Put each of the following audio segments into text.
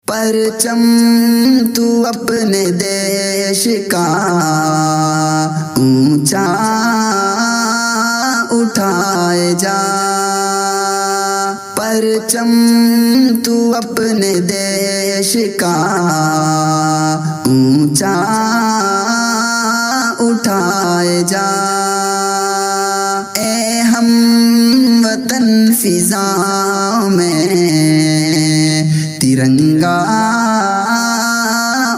پرچم تو اپنے دیش کا اونچا اٹھائے جا، پرچم تو اپنے دیش کا اونچا اٹھائے جا، اے ہم وطن فضا میں ترنگا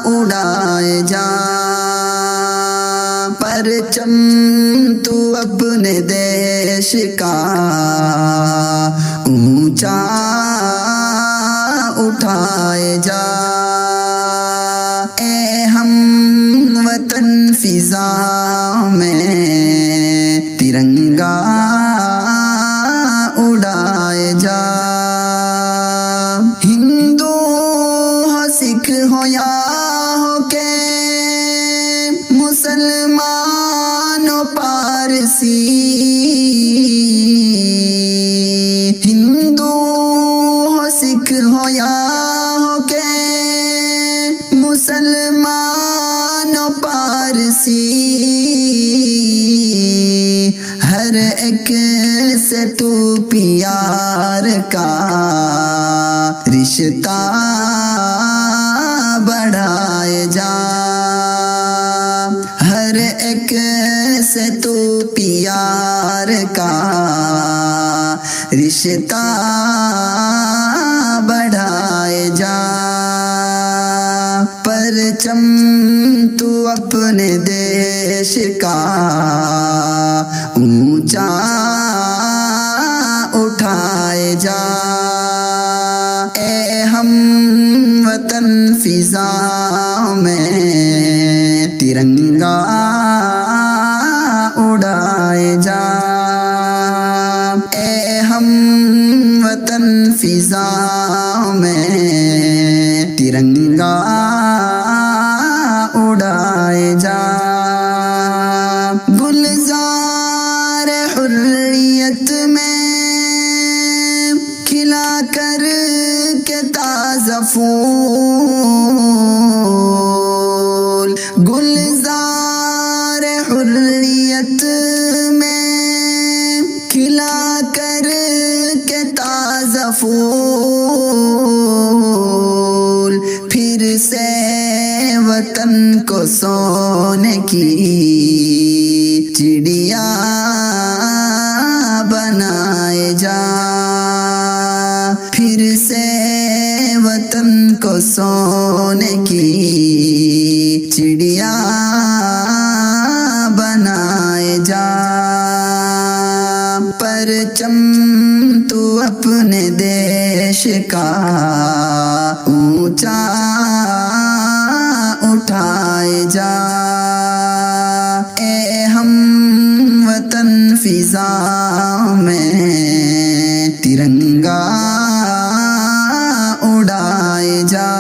اڑائے جا، پرچم تو اپنے دیش کا اونچا اٹھائے جا، اے ہم وطن فضا میں ترنگا اڑائے جا، ہندو ہو سکھ ہو یا ہو کہ مسلمان و پارسی، ہندو ہو سکھ ہو یا ہو کہ مسلمان و پارسی، ہر ایک سے تو پیار کا رشتہ بڑھائے جا، ہر ایک سے تو پیار کا رشتہ بڑھائے جا، پرچم تو اپنے دیش کا اونچا اٹھائے جا، اے ہم وطن فضا میں ترنگا اڑائے جا، اے ہم وطن فضا میں ترنگا اڑائے جا، گلزار حریت میں کھلا کر کے تازہ پھول، گلزار حریت میں کھلا کر کے تازہ پھول، پھر سے وطن کو سونے کی چڑیا بنائے جا، پھر سے وطن کو سونے کی چڑیا بنائے جا، پرچم تو اپنے دیش کا اونچا اٹھائے جا، اے ہم وطن فضا میں ترنگا اڑائے جا،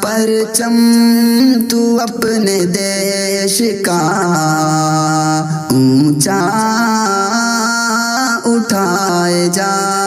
پرچم تو اپنے دیش کا اونچا اٹھائے جا۔